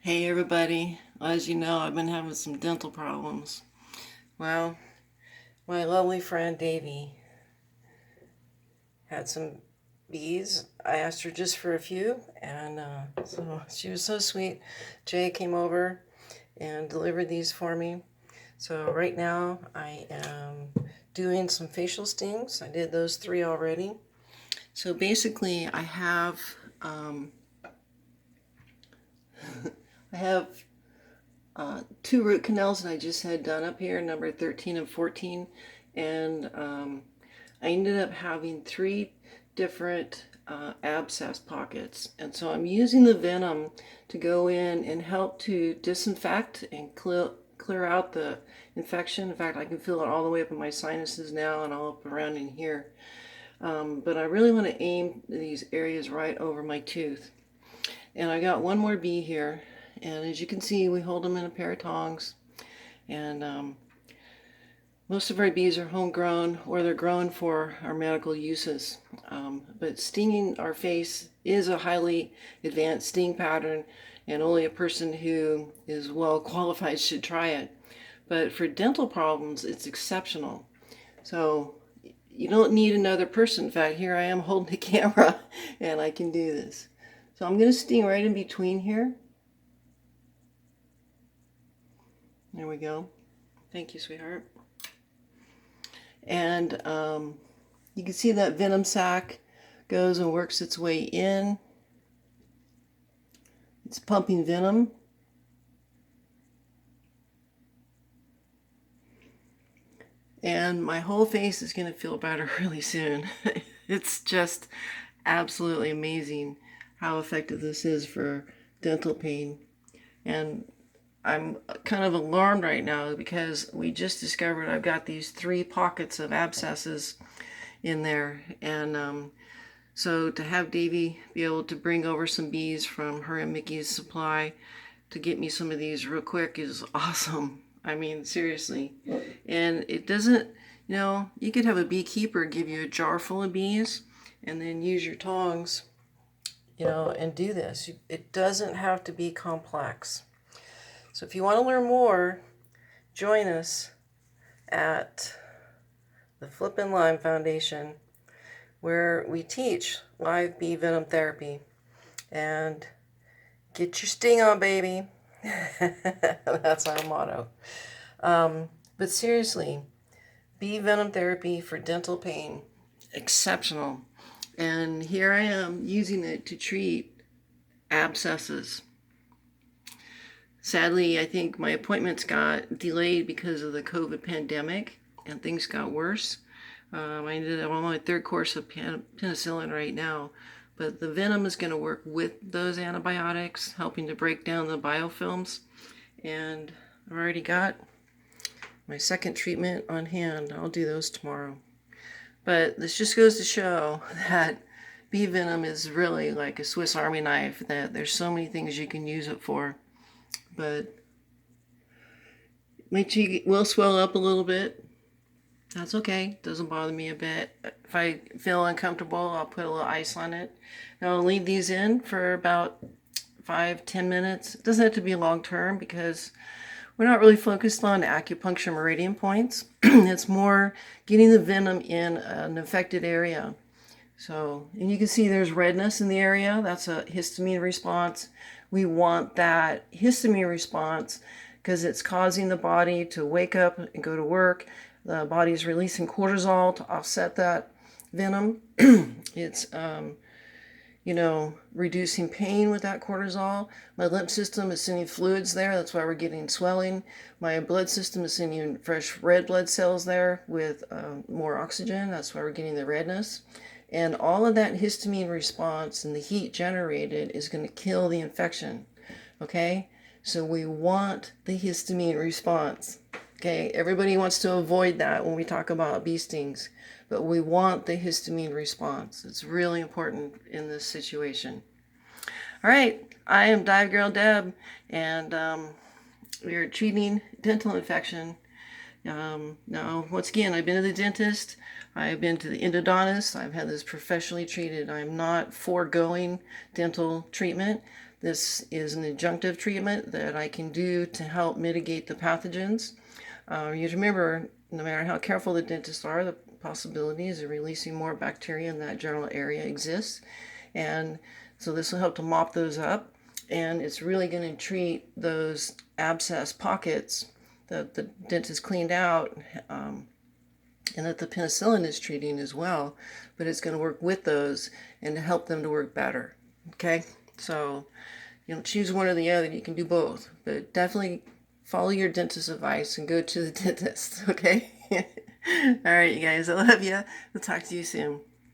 Hey everybody, as you know, I've been having some dental problems. Well, my lovely friend Davy had some bees. I asked her just for a few, and so she was so sweet. Jay came over and delivered these for me. So right now I am doing some facial stings. I did those 3 already. So basically I have I have 2 root canals that I just had done up here, number 13 and 14, and I ended up having 3 different abscess pockets, and so I'm using the venom to go in and help to disinfect and clear out the infection. In fact, I can feel it all the way up in my sinuses now and all up around in here. But I really want to aim these areas right over my tooth. And I got one more bee here, and as you can see, we hold them in a pair of tongs, and most of our bees are homegrown or they're grown for our medical uses. But stinging our face is a highly advanced sting pattern, and only a person who is well qualified should try it. But for dental problems, it's exceptional. So you don't need another person. In fact, here I am holding the camera and I can do this. So I'm going to sting right in between here. There we go. Thank you, sweetheart. And you can see that venom sac goes and works its way in. It's pumping venom. And my whole face is going to feel better really soon. It's just absolutely amazing how effective this is for dental pain. And I'm kind of alarmed right now because we just discovered I've got these 3 pockets of abscesses in there. And so to have Davy be able to bring over some bees from her and Mickey's supply to get me some of these real quick is awesome. I mean, seriously. And it doesn't, you could have a beekeeper give you a jar full of bees and then use your tongs, and do this. It doesn't have to be complex. So if you want to learn more, join us at the Flippin Lyme Foundation, where we teach live bee venom therapy. And get your sting on, baby. That's our motto. But seriously, bee venom therapy for dental pain, exceptional. And here I am using it to treat abscesses. Sadly, I think my appointments got delayed because of the COVID pandemic and things got worse. I ended up on my 3rd course of penicillin right now, but the venom is going to work with those antibiotics, helping to break down the biofilms. And I've already got my 2nd treatment on hand. I'll do those tomorrow. But this just goes to show that bee venom is really like a Swiss Army knife, that there's so many things you can use it for. But my cheek will swell up a little bit. That's okay. Doesn't bother me a bit. If I feel uncomfortable, I'll put a little ice on it. And I'll leave these in for about 5-10 minutes. It doesn't have to be long term because we're not really focused on acupuncture meridian points. It's more getting the venom in an affected area. So, and you can see there's redness in the area. That's a histamine response. We want that histamine response because it's causing the body to wake up and go to work. The body's releasing cortisol to offset that venom. It's, reducing pain with that cortisol. My lymph system is sending fluids there. That's why we're getting swelling. My blood system is sending fresh red blood cells there with more oxygen. That's why we're getting the redness. And all of that histamine response and the heat generated is going to kill the infection. Okay? So we want the histamine response. Okay? Everybody wants to avoid that when we talk about bee stings. But we want the histamine response. It's really important in this situation. All right. I am Dive Girl Deb, and we are treating dental infection. Now, once again, I've been to the dentist. I've been to the endodontist. I've had this professionally treated. I'm not foregoing dental treatment. This is an adjunctive treatment that I can do to help mitigate the pathogens. You have to remember, no matter how careful the dentists are, the possibilities of releasing more bacteria in that general area exists. And so this will help to mop those up. And it's really going to treat those abscess pockets that the dentist cleaned out, and that the penicillin is treating as well. But it's going to work with those and to help them to work better. Okay? So, choose one or the other. You can do both. But definitely follow your dentist's advice and go to the dentist. Okay? All right, you guys. I love you. We'll talk to you soon.